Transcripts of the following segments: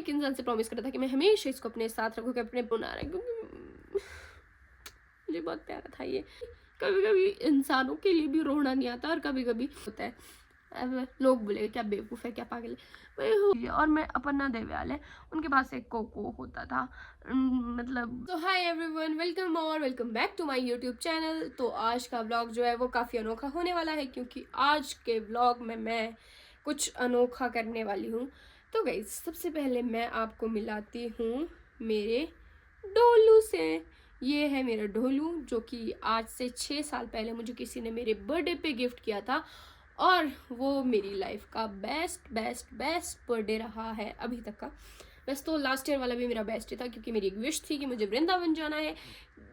एक इंसान से प्रॉमिस करा था कि मैं हमेशा इसको अपने साथ रखूँगी, अपने बना रहा, क्योंकि मुझे बहुत प्यारा था ये। कभी कभी इंसानों के लिए भी रोना नहीं आता और कभी कभी होता है। अब लोग बोले क्या बेवकूफ़ है, क्या पागल है, मैं हूँ। और मैं अपर्णा देवयाल है, उनके पास एक कोको होता था, मतलब। तो hi everyone, welcome back to my YouTube channel. तो आज का व्लॉग जो है वो काफ़ी अनोखा होने वाला है, क्योंकि आज के व्लॉग में मैं कुछ अनोखा करने वाली हूँ। तो गाइस, सबसे पहले मैं आपको मिलाती हूँ मेरे डोलू से। ये है मेरा ढोलू, जो कि आज से 6 साल पहले मुझे किसी ने मेरे बर्थडे पे गिफ्ट किया था, और वो मेरी लाइफ का बेस्ट बर्थडे रहा है अभी तक का। वैसे तो लास्ट ईयर वाला भी मेरा बेस्ट ही था, क्योंकि मेरी एक विश थी कि मुझे वृंदावन जाना है,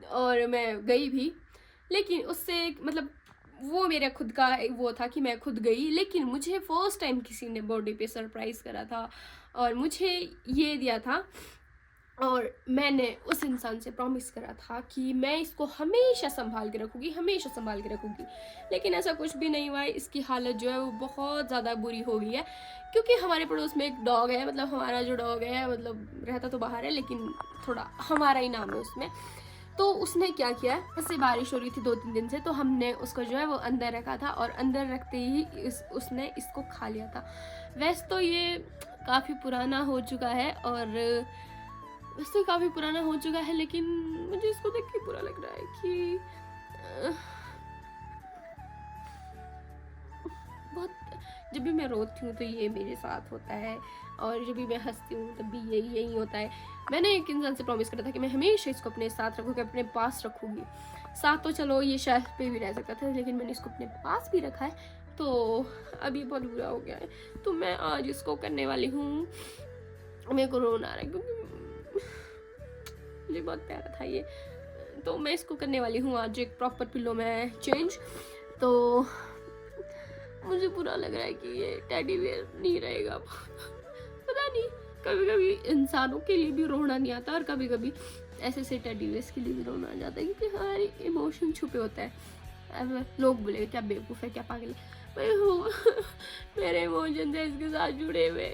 और मैं गई भी। लेकिन उससे मतलब वो मेरा खुद का वो था कि मैं खुद गई, लेकिन मुझे फर्स्ट टाइम किसी ने बर्थडे पे सरप्राइज़ करा था और मुझे ये दिया था, और मैंने उस इंसान से प्रॉमिस करा था कि मैं इसको हमेशा संभाल के रखूँगी। लेकिन ऐसा कुछ भी नहीं हुआ है। इसकी हालत जो है वो बहुत ज़्यादा बुरी हो गई है, क्योंकि हमारे पड़ोस में एक डॉग है, मतलब हमारा जो डॉग है, मतलब रहता तो बाहर है लेकिन थोड़ा हमारा ही नाम है उसमें। तो उसने क्या किया, ऐसे बारिश हो रही थी 2-3 दिन से, तो हमने उसको जो है वो अंदर रखा था, और अंदर रखते ही उसने इसको खा लिया था। वैसे तो ये काफ़ी पुराना हो चुका है, लेकिन मुझे इसको देख के बुरा लग रहा है कि बहुत। जब भी मैं रोती हूँ तो ये मेरे साथ होता है, और जब भी मैं हंसती हूँ तब भी यही होता है। मैंने एक इंसान से प्रॉमिस करा था कि मैं हमेशा इसको अपने साथ रखूँगी, अपने पास रखूँगी। साथ तो चलो ये शेल्फ पे भी रह सकता था, लेकिन मैंने इसको अपने पास भी रखा है, तो अभी बहुत बुरा हो गया है। तो मैं आज इसको करने वाली हूँ। मेरे को रोना आ रहा है, क्योंकि मुझे बहुत प्यारा था ये। तो मैं इसको करने वाली हूँ आज एक प्रॉपर पिलो में चेंज। तो मुझे बुरा लग रहा है कि ये टेडी बेयर नहीं रहेगा। पता नहीं, कभी कभी इंसानों के लिए भी रोना नहीं आता, और कभी कभी ऐसे टेडी बेयर्स के लिए भी रोना आ जाता है, क्योंकि हमारे इमोशन छुपे होते हैं। अब लोग बोले क्या बेवकूफ़ है, क्या पागल है, मैं हूँ। मेरे इमोशन है इसके साथ जुड़े हुए।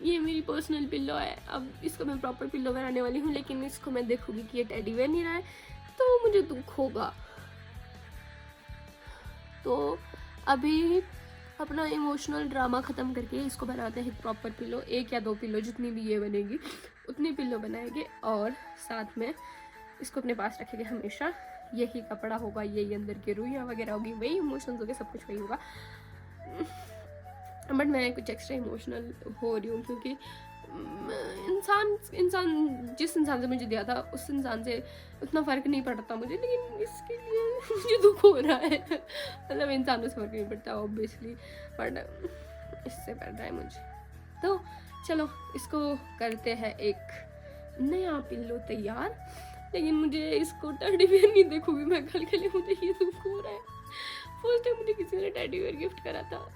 ये मेरी पर्सनल पिल्लो है। अब इसको मैं प्रॉपर पिल्लो बनाने वाली हूँ, लेकिन इसको मैं देखूंगी कि ये टेडी बेयर नहीं रहा है, तो मुझे दुख होगा। तो अभी अपना इमोशनल ड्रामा ख़त्म करके इसको बनाते हैं प्रॉपर पिल्लो। 1 या 2 पिल्लो, जितनी भी ये बनेगी उतनी पिल्लो बनाएंगे, और साथ में इसको अपने पास रखेंगे हमेशा। यही कपड़ा होगा, यही अंदर की रुइयाँ वगैरह होगी, वही इमोशंस होंगे, सब कुछ वही होगा। बट मैं कुछ एक्स्ट्रा इमोशनल हो रही हूँ, क्योंकि इंसान जिस इंसान से मुझे दिया था उस इंसान से उतना फ़र्क नहीं पड़ता मुझे, लेकिन इसके लिए मुझे दुख हो रहा है। मतलब इंसानों से फ़र्क नहीं पड़ता ऑब्वियसली, बट इससे पड़ रहा है मुझे। तो चलो इसको करते हैं एक नया पिल्लो तैयार। लेकिन मुझे इसको टेडी बेयर नहीं देखूंगी मैं कल के लिए, मुझे ये दुख हो रहा है। फर्स्ट टाइम मुझे किसी ने टेडी बेयर गिफ्ट करा था।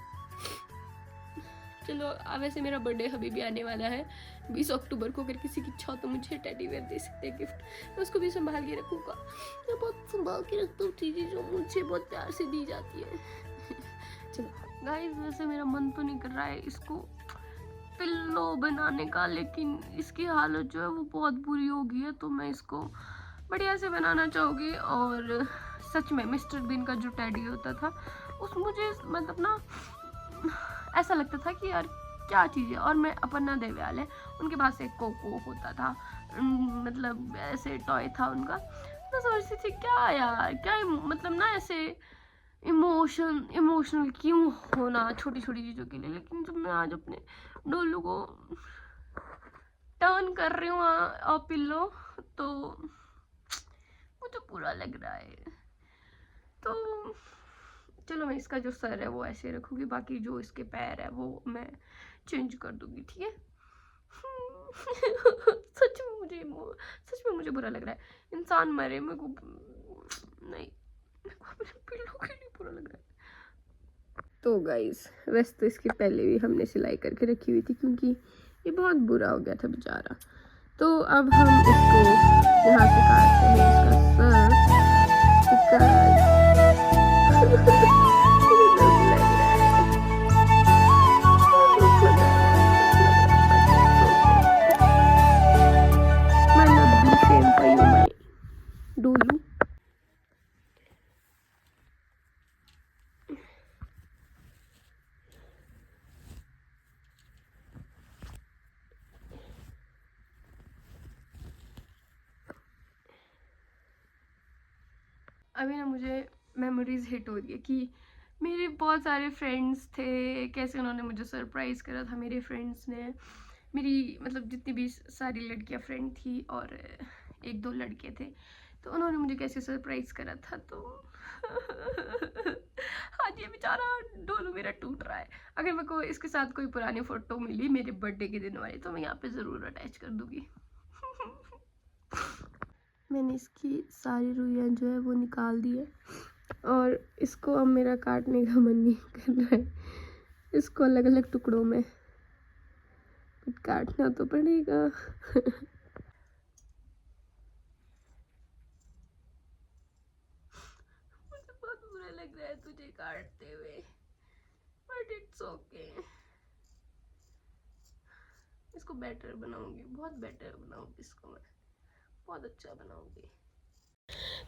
चलो, वैसे मेरा बर्थडे अभी भी आने वाला है 20 अक्टूबर को। अगर किसी की इच्छा हो तो मुझे टेडी बेयर दे सकते हैं गिफ्ट, मैं उसको भी संभाल के रखूँगा। मैं बहुत संभाल के रखता हूँ चीज़ें जो मुझे बहुत प्यार से दी जाती है। चलो गाइस, वैसे मेरा मन तो नहीं कर रहा है इसको पिल्लो बनाने का, लेकिन इसकी हालत जो है वो बहुत बुरी हो गई है, तो मैं इसको बढ़िया से बनाना चाहूँगी। और सच में मिस्टर बीन का जो टेडी होता था, उस मुझे मतलब ना ऐसा लगता था कि यार क्या चीज़ है। और मैं अपर्णा देवयाल है, उनके पास एक कोको होता था, मतलब ऐसे टॉय था उनका। मैं सोचती थी क्या यार, क्या मतलब ना ऐसे इमोशनल क्यों होना छोटी छोटी चीज़ों के लिए। लेकिन जब मैं आज अपने डोलू को टर्न कर रही हूँ पिल्लो, तो मुझे बुरा लग रहा है। तो चलो, मैं इसका जो सर है वो ऐसे रखूँगी, बाकी जो इसके पैर है वो मैं चेंज कर दूँगी, ठीक है। सच में मुझे बुरा लग रहा है। इंसान मरे, मेरे को नहीं, मेरे को अपने पिल्लों के लिए बुरा लग रहा है। तो गाइस, वैसे तो इसकी पहले भी हमने सिलाई करके रखी हुई थी, क्योंकि ये बहुत बुरा हो गया था बेचारा। तो अब हम इसको यहाँ से काटते हैं इसका सर। अभी ना मुझे मेमोरीज हिट हो रही है कि मेरे बहुत सारे फ्रेंड्स थे, कैसे उन्होंने मुझे सरप्राइज़ करा था। मेरे फ्रेंड्स ने, मेरी मतलब जितनी भी सारी लड़कियां फ्रेंड थी और एक दो लड़के थे, तो उन्होंने मुझे कैसे सरप्राइज़ करा था। तो आज ये बेचारा डोलू मेरा टूट रहा है। अगर मेरे को इसके साथ कोई पुरानी फ़ोटो मिली मेरे बर्थडे के दिन वाली, तो मैं यहाँ पे ज़रूर अटैच कर दूँगी। मैंने इसकी सारी रुइयाँ जो है वो निकाल दी है और इसको अब मेरा काटने का मन नहीं कर रहा है। इसको अलग अलग टुकड़ों में काटना तो पड़ेगा। मुझे बहुत बुरा लग रहा है तुझे काटते हुए, बट इट्स ओके। इसको बेटर बनाऊंगी, बहुत बेटर बनाऊंगी, इसको मैं बहुत अच्छा बनाऊंगी।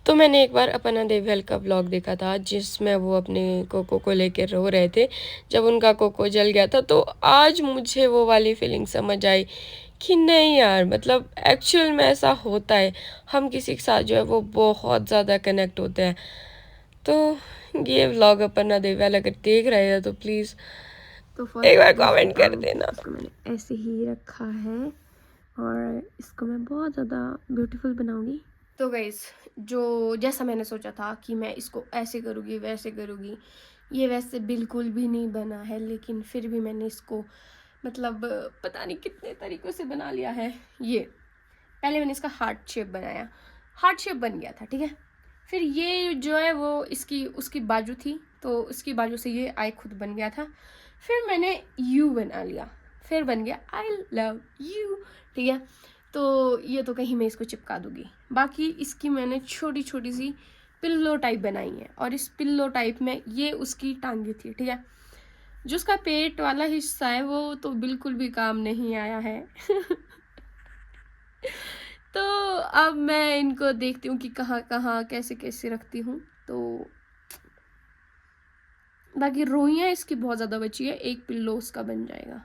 तो मैंने एक बार अपना देवहल का व्लॉग देखा था जिसमें वो अपने कोको को लेकर रो रहे थे जब उनका कोको जल गया था। तो आज मुझे वो वाली फीलिंग समझ आई कि नहीं यार, मतलब एक्चुअल में ऐसा होता है, हम किसी के साथ जो है वो बहुत ज़्यादा कनेक्ट होते हैं। तो ये व्लॉग अपना देवहल अगर देख रहे हैं तो प्लीज़ तो एक बार कमेंट कर देना। इसको मैंने ऐसे ही रखा है और इसको मैं बहुत ज़्यादा ब्यूटीफुल बनाऊंगी। तो गाइस, जो जैसा मैंने सोचा था कि मैं इसको ऐसे करूँगी वैसे करूँगी, ये वैसे बिल्कुल भी नहीं बना है। लेकिन फिर भी मैंने इसको मतलब पता नहीं कितने तरीक़ों से बना लिया है। ये पहले मैंने इसका हार्ट शेप बनाया, हार्ट शेप बन गया था, ठीक है। फिर ये जो है वो इसकी उसकी बाजू थी, तो उसकी बाजू से ये आई खुद बन गया था। फिर मैंने यू बना लिया, फिर बन गया आई लव यू, ठीक है। तो ये तो कहीं मैं इसको चिपका दूँगी। बाकी इसकी मैंने छोटी छोटी सी पिल्लो टाइप बनाई है और इस पिल्लो टाइप में ये उसकी टांगी थी, ठीक है। जो उसका पेट वाला हिस्सा है वो तो बिल्कुल भी काम नहीं आया है। तो अब मैं इनको देखती हूँ कि कहाँ कहाँ कैसे कैसे रखती हूँ। तो बाकी रोइयाँ इसकी बहुत ज़्यादा बची है, एक पिल्लो उसका बन जाएगा।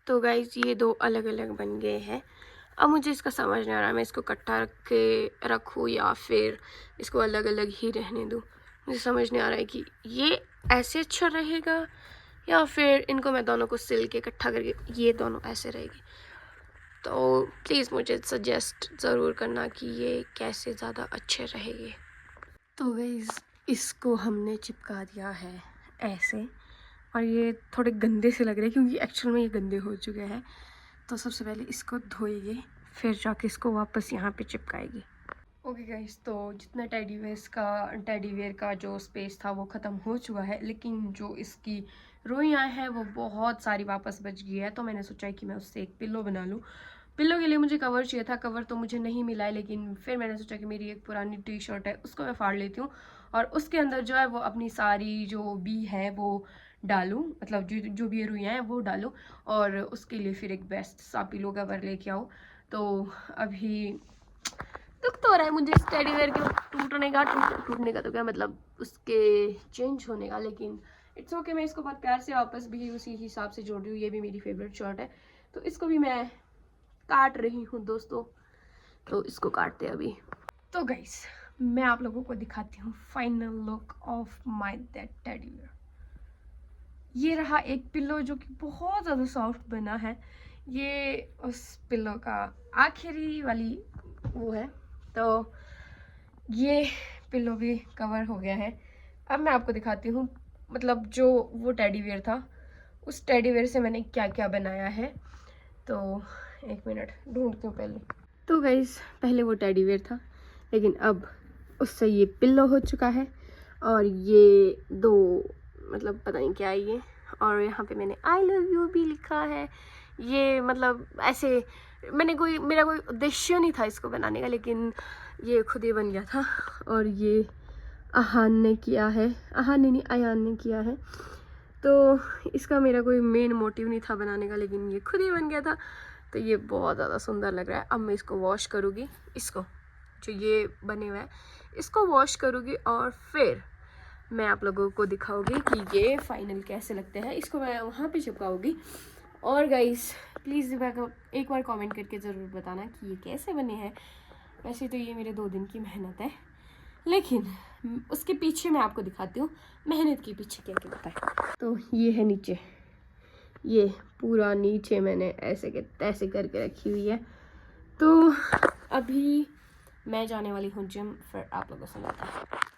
तो गाइज ये दो अलग अलग बन गए हैं। अब मुझे इसका समझ नहीं आ रहा मैं इसको इकट्ठा रख के रखूँ या फिर इसको अलग अलग ही रहने दूँ। मुझे समझ नहीं आ रहा है कि ये ऐसे अच्छा रहेगा या फिर इनको मैं दोनों को सिल के इकट्ठा करके ये दोनों ऐसे रहेगी। तो प्लीज़ मुझे सजेस्ट ज़रूर करना कि ये कैसे ज़्यादा अच्छे रहेंगे। तो गाइस इसको हमने चिपका दिया है ऐसे, और ये थोड़े गंदे से लग रहे हैं क्योंकि एक्चुअल में ये गंदे हो चुके हैं। तो सबसे पहले इसको धोएंगे फिर जाके इसको वापस यहाँ पे चिपकाएगी। ओके गाइस, तो जितना टेडी वेयर का जो स्पेस था वो ख़त्म हो चुका है, लेकिन जो इसकी रोइयाँ हैं वो बहुत सारी वापस बच गई है। तो मैंने सोचा कि मैं उससे एक पिल्लो बना लूँ। पिल्लो के लिए मुझे कवर चाहिए था, कवर तो मुझे नहीं मिला है, लेकिन फिर मैंने सोचा कि मेरी एक पुरानी टी शर्ट है उसको मैं फाड़ लेती हूँ और उसके अंदर जो है वो अपनी सारी जो भी है वो डालूँ, मतलब जो भी रुइयाँ हैं वो डालूँ और उसके लिए फिर एक बेस्ट सा पिलो कवर लेके आऊँ। तो अभी दुख तो हो रहा है मुझे इस टेडी बेयर के टूटने का तो क्या मतलब उसके चेंज होने का, लेकिन इट्स ओके। मैं इसको बहुत प्यार से वापस भी उसी हिसाब से जोड़ रही हूँ। ये भी मेरी फेवरेट शर्ट है तो इसको भी मैं काट रही हूँ दोस्तों। तो इसको काटते हैं अभी। तो गाइस मैं आप लोगों को दिखाती हूँ final look of my that teddy bear. ये रहा एक पिल्लो जो कि बहुत ज़्यादा सॉफ्ट बना है। ये उस पिल्लो का आखिरी वाली वो है। तो ये पिल्लो भी कवर हो गया है। अब मैं आपको दिखाती हूँ मतलब जो वो टेडी बेयर था उस टेडी बेयर से मैंने क्या क्या बनाया है। तो एक मिनट ढूंढती हूँ पहले। तो गाइस पहले वो टेडी बेयर था, लेकिन अब उससे ये पिल्लो हो चुका है और ये दो मतलब पता नहीं क्या है ये, और यहाँ पे मैंने आई लव यू भी लिखा है। ये मतलब ऐसे मेरा कोई उद्देश्य नहीं था इसको बनाने का, लेकिन ये खुद ही बन गया था। और ये आहान ने किया है, आहान ने नहीं अयान ने किया है। तो इसका मेरा कोई मेन मोटिव नहीं था बनाने का, लेकिन ये खुद ही बन गया था। तो ये बहुत ज़्यादा सुंदर लग रहा है। अब मैं इसको वॉश करूँगी, इसको जो ये बने हुआ है इसको वॉश करूँगी और फिर मैं आप लोगों को दिखाऊंगी कि ये फाइनल कैसे लगते हैं। इसको मैं वहाँ पे चिपकाऊंगी। और गाइस प्लीज़ एक बार कमेंट करके ज़रूर बताना कि ये कैसे बने हैं। वैसे तो ये मेरे 2 दिन की मेहनत है, लेकिन उसके पीछे मैं आपको दिखाती हूँ मेहनत के पीछे क्या क्या होता है। तो ये है नीचे, ये पूरा नीचे मैंने ऐसे के तैसे करके रखी हुई है। तो अभी मैं जाने वाली हूँ जिम, फिर आप लोगों से मिलता है।